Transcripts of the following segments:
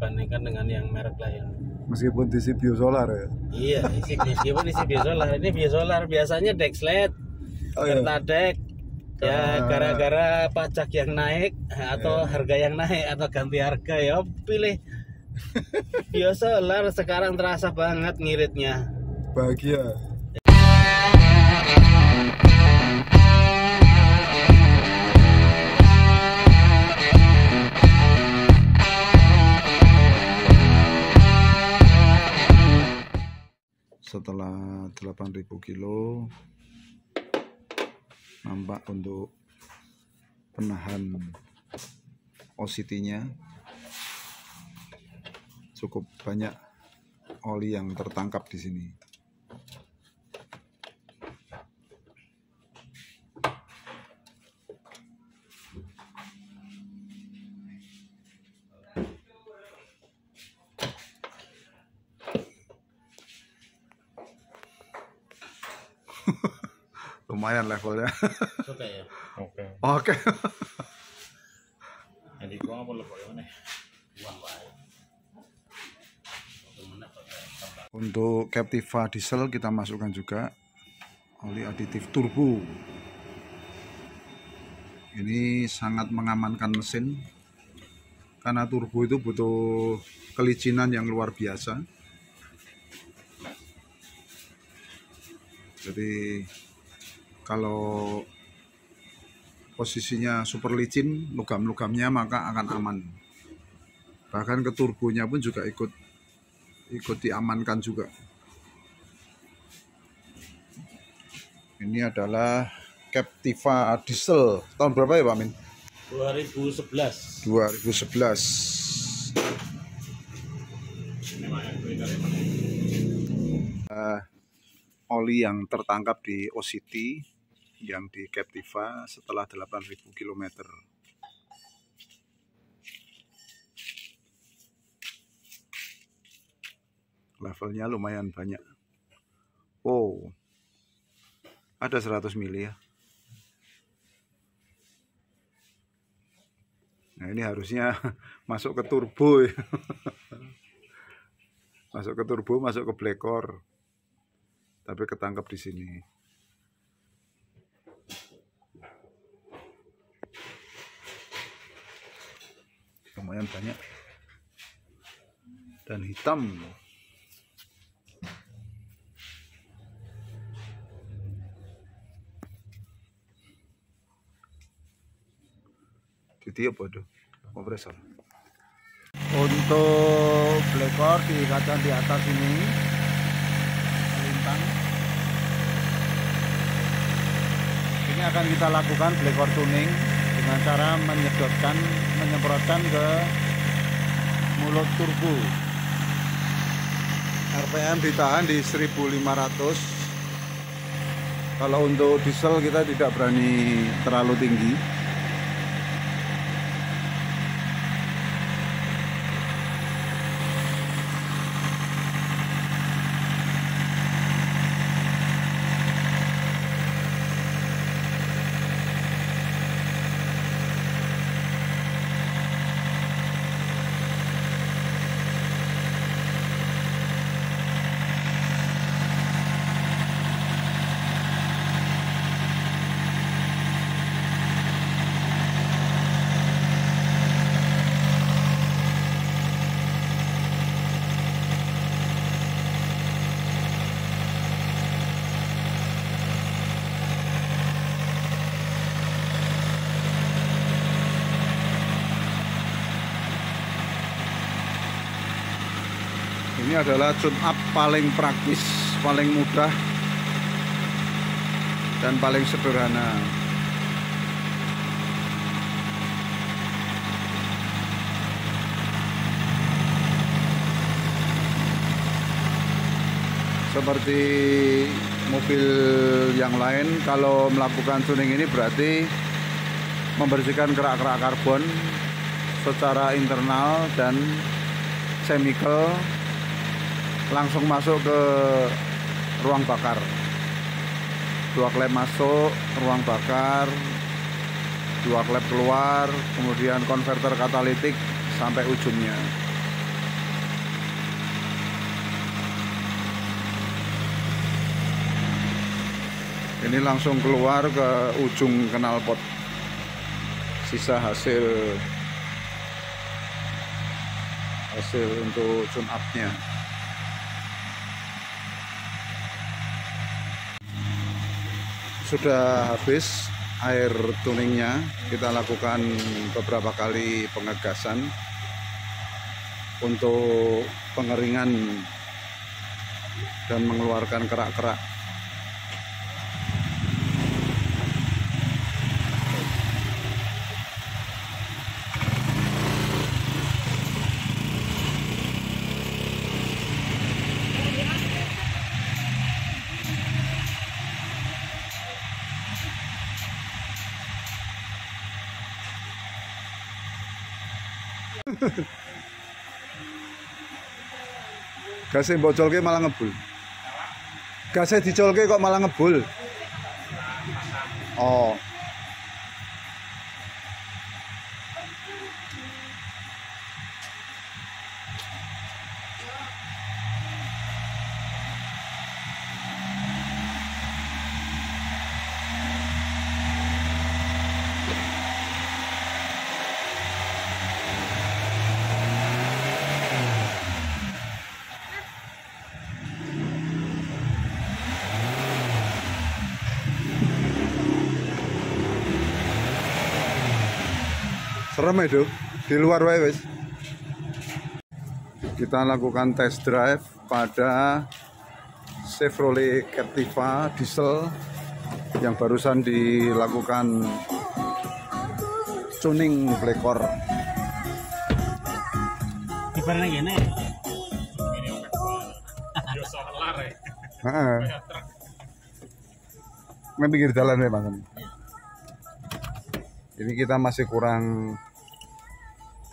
dibandingkan dengan yang merek lain. Meskipun diisi biosolar ya. Iya, meskipun isi biosolar. Ini biosolar biasanya Dexlet, Pertadek. Ya gara-gara pajak yang naik atau harga yang naik atau ganti harga ya pilih biosolar. Sekarang terasa banget ngiritnya. Bahagia. Setelah 8.000 kilo, nampak untuk penahan OCT-nya cukup banyak oli yang tertangkap di sini. Lumayan levelnya. Oke ya. Oke. Jadi gua apa lebih mana? Buang wae. Untuk Captiva diesel kita masukkan juga oli aditif turbo. Ini sangat mengamankan mesin karena turbo itu butuh kelicinan yang luar biasa. Jadi kalau posisinya super licin, logam-logamnya maka akan aman. Bahkan ke turbonya pun juga ikut diamankan juga. Ini adalah Captiva diesel tahun berapa ya Pak Min? 2011. 2011. Oli yang tertangkap di OCT yang di Captiva setelah 8.000 km. Levelnya lumayan banyak. Oh, ada 100 mili ya. Nah ini harusnya masuk ke turbo ya. Masuk ke turbo, masuk ke black core. Tapi ketangkap di sini. Lumayan banyak. Dan hitam. Jadi apa tuh? Kompresor. Untuk black core diikatkan di atas ini. Ini akan kita lakukan black core tuning dengan cara menyemprotkan ke mulut turbo. RPM ditahan di 1500. Kalau untuk diesel kita tidak berani terlalu tinggi. Ini adalah tune up paling praktis, paling mudah, dan paling sederhana. Seperti mobil yang lain, kalau melakukan tuning ini berarti membersihkan kerak-kerak karbon secara internal dan chemical langsung masuk ke ruang bakar. Dua klep masuk, ruang bakar, dua klep keluar, kemudian konverter katalitik sampai ujungnya. Ini langsung keluar ke ujung knalpot. Sisa hasil untuk tune up-nya. Sudah habis air tuningnya. Kita lakukan beberapa kali pengegasan untuk pengeringan dan mengeluarkan kerak-kerak. Gasnya bocolke malah ngebul. Gasnya dicolke kok malah ngebul. Oh. Serem itu di luar wae wis. Kita lakukan test drive pada Chevrolet Captiva diesel yang barusan dilakukan tuning blekor. Ibaratnya gini. Heeh. Nang pinggir jalan memang. Ini kita masih kurang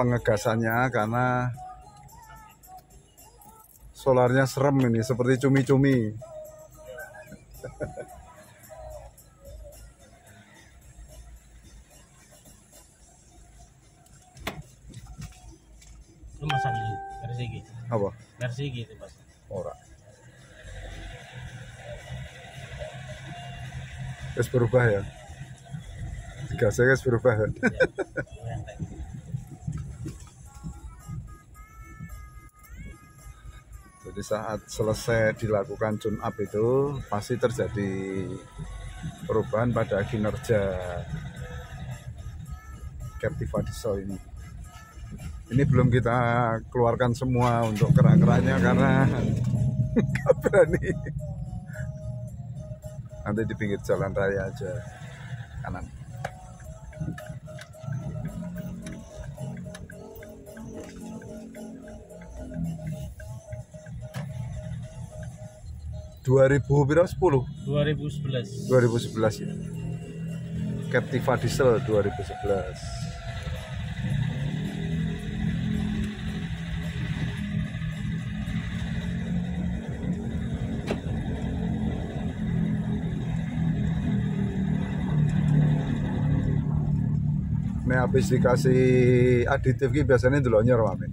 pengegasannya karena solarnya serem ini, seperti cumi-cumi. Lu masang ini versi gitu. Apa? Versi gitu Mas. Ora. Wis berubah ya. Gasnya wis berubah ya. Jadi saat selesai dilakukan tune up itu pasti terjadi perubahan pada kinerja Captiva diesel ini. Ini belum kita keluarkan semua untuk kerak-keraknya karena nggak berani. Nanti di pinggir jalan raya aja kanan. Berapa? 2011 ya. Captiva diesel 2011. Ini habis dikasih aditif ki biasanya dulu nyer wame.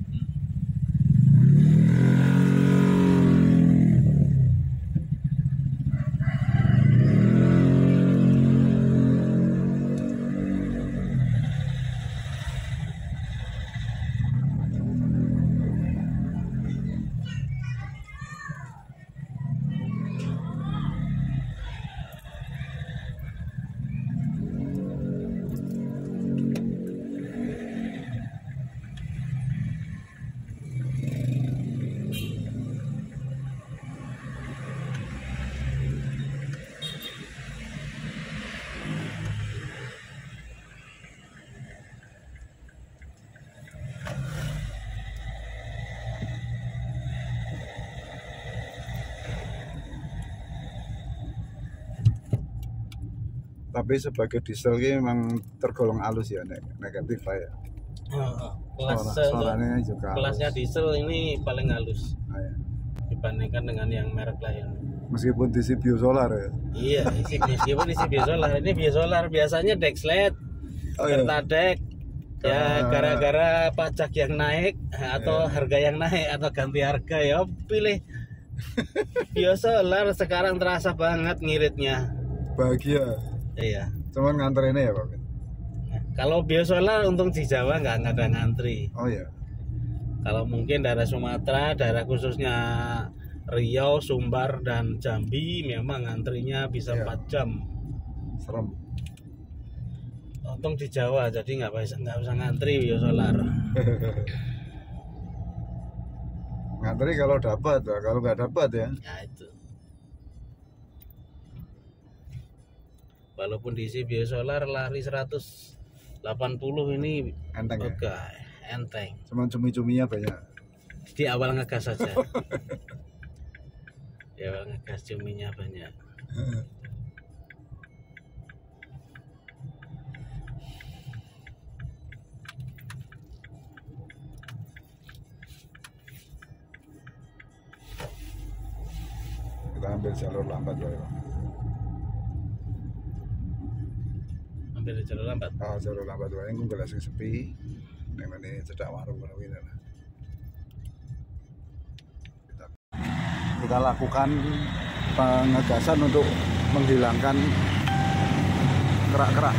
Tapi sebagai diesel ini memang tergolong halus ya, negatif ya. Suaranya juga kelasnya halus. Diesel ini paling halus dibandingkan dengan yang merek lain. Meskipun isi biosolar ya. Iya, meskipun isi biosolar. Ini biosolar biasanya Dexlet, Pertadek. Ya gara-gara pajak yang naik atau harga yang naik atau ganti harga ya pilih biosolar. Sekarang terasa banget ngiritnya. bahagia. Iya. Cuman nganterinnya ya Pak. Nah, kalau biosolar untung di Jawa nggak ada ngantri. Oh ya. Kalau mungkin daerah Sumatera, daerah khususnya Riau, Sumbar dan Jambi memang ngantrinya bisa Iya. 4 jam. Serem. Untung di Jawa jadi nggak bisa ngantri biosolar. Ngantri kalau dapat, kalau nggak dapat ya. Ya itu. Walaupun diisi biosolar lari 180 ini Enteng ya. oke, enteng. Cuman cumi-cuminya banyak. Di awal ngegas saja. Di awal ngegas cuminya banyak. Kita ambil jalur lambat Pak. Ambil jalur lambat. Oh, jalur lambat wae engko gelas sing sepi. Ning ngene cedak warung ngono kuwi lah. Kita lakukan pengegasan untuk menghilangkan kerak-kerak